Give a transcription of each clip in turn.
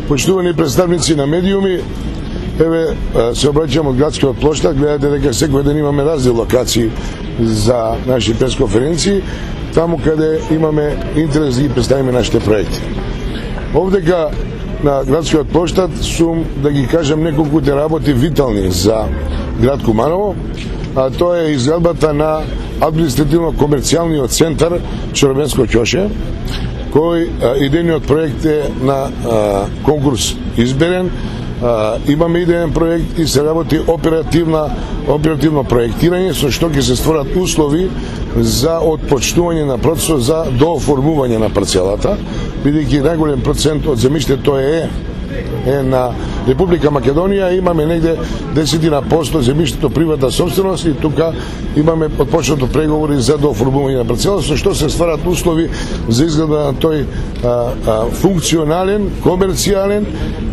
Почитувани представници на медиуми, еве се обраќам од градскиот плоштад, гледате дека секој ден имаме разни локации за наши пресконференции, таму каде имаме интерес да ги представиме нашите проекти. Овдека на градскиот плоштад сум да ги кажам неколкуте работи витални за град Куманово, а тоа е изградбата на административно-комерцијалниот центар Чоробенско ќоше, кој идејниот проект е на конкурс изберен. Имаме идеен проект и се работи оперативно проектирање, со што ќе се створат услови за отпочнување на процесот за дооформување на парцелата, бидејќи најголем процент од земјиштето е на Република Македонија, имаме негде 10% земјиштето приватна собственост и тука имаме отпочнато преговори за дооформување на парцела, со што се стварат услови за изграда на тој функционален, комерцијален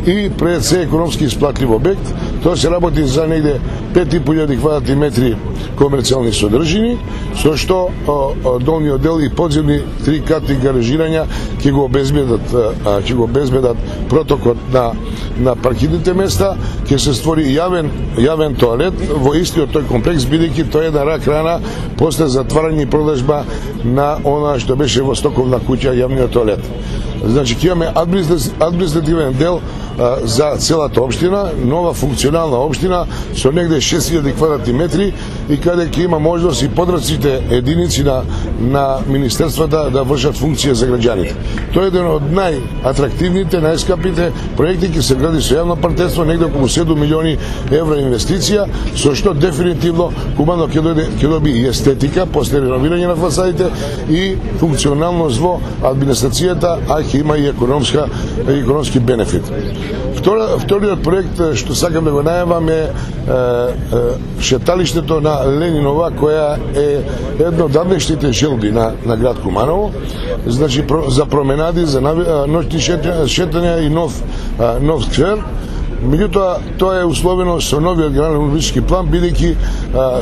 и пред се економски исплатлив обект. Тоа се работи за негде 5.500 квадратни метри комерцијални содржини, со што долниот дел и подземни 3-катни гаражирања ќе го обезбедат протокот на паркирните места, ќе се створи јавен тоалет во истиот тој комплекс, бидејќи тоа е една рак рана после затварање и продажба на она што беше во Стоковна куќа, јавниот тоалет. Значи, ќе имаме административен дел за целата општина, нова функционална општина со негде 6000 квадратни метри и каде ќе има можност и подраците единици на министерствата да вршат функција за граѓаните. Тоа е еден од најатрактивните, најскапите проекти, ќе се гради со јавно партнерство, негде околу 7 милиони евра инвестиција, со што дефинитивно Куманово ќе доби и естетика после реновирање на фасадите и функционалност во администрацијата, а ќе има и економски бенефит. Вториот проект што сакам да го најавам е шеталиштето на Ленинова, која е едно од давнешните желби на град Куманово. Значи, за променади, за ноќни шетања и нов сквер. Меѓутоа, тоа е условено со новиот генерален урбанистички план, бидејќи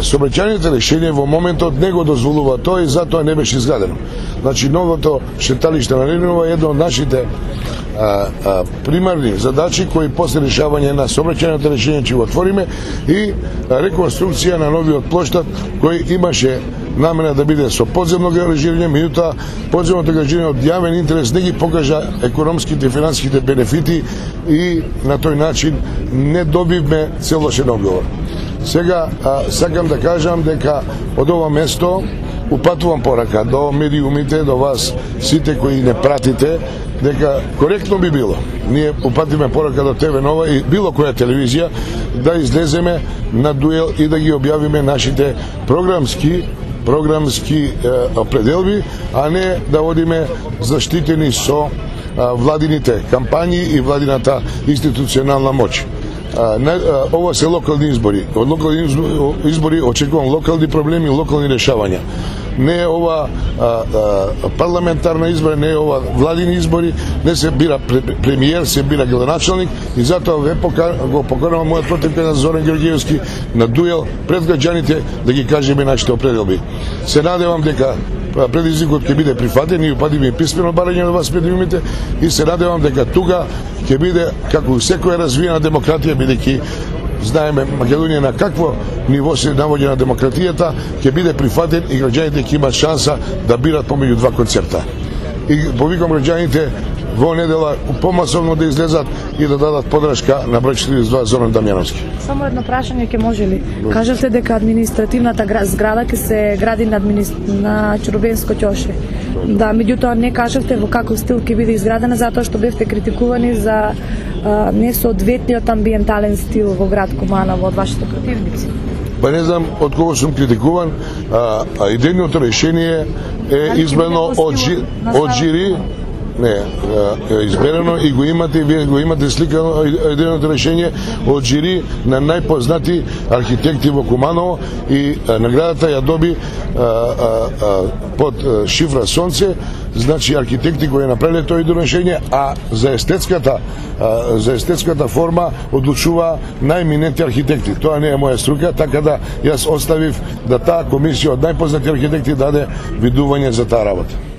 сообраќајните решенија во моментот не го дозволува тоа и затоа не беше изградено. Значи, новото шеталиште на Ленинова е едно од нашите примарни задачи кои после решавање на сообраќајните решенија ќе го отвориме и реконструкција на новиот плоштад кој имаше намера да биде со подземно гаражирање, меѓутоа подземното гаражирање од јавен интерес не ги покажа економските и финансиските бенефити и на тој начин не добивме целошен одговор. Сега сакам да кажам дека од ова место упатувам порака до медиумите, до вас сите кои не пратите, дека коректно би било, ние упатиме порака до ТВ Нова и било која телевизија, да излеземе на дуел и да ги објавиме нашите програмски определби, а не да одиме заштитени со владините кампањи и владината институционална моќ. Ова се локални избори. Од локални избори очекувам локални проблеми, локални решавања. Не е ова парламентарна избора, не е ова владини избори, не се бира премиер, се бира градоначалник и затоа го поканувам мојот противкандидат Зоран Георгиевски на дуел пред граѓаните да ги кажеме нашите определби. Се надевам дека предизвикот ќе биде прифатен и упадиме и писмено барање од вас медиумите и се надевам дека тука ќе биде како секоја развиена демократија, бидејќи знаеме Македонија на какво ниво се навоѓа на демократијата, ќе биде прифатен и граѓаните ќе имат шанса да бират помеѓу два концерта. И повикам граѓаните во недела помасовно да излезат и да дадат подршка на број 42 Зоран Дамјановски. Само едно прашање ќе може ли? Кажавте дека административната зграда ќе се гради на Чоробенско ќоше. Да, меѓутоа не кажавте во каков стил ќе биде изградена, затоа што бевте критикувани за несоодветниот амбиентален стил во град Куманово од вашите противници. Па не знам од кого сум критикуван, идејното решение е избрано од жири, не, изберено и го имате, вие го имате сликано идејното решение од жири на најпознати архитекти во Куманово и наградата ја доби под шифра Сонце, значи архитекти кои направиле тоа идејно решение, а за естетската форма одлучува најминенти архитекти. Тоа не е моја струка, така да јас оставив да таа комисија од најпознати архитекти даде видување за таа работа.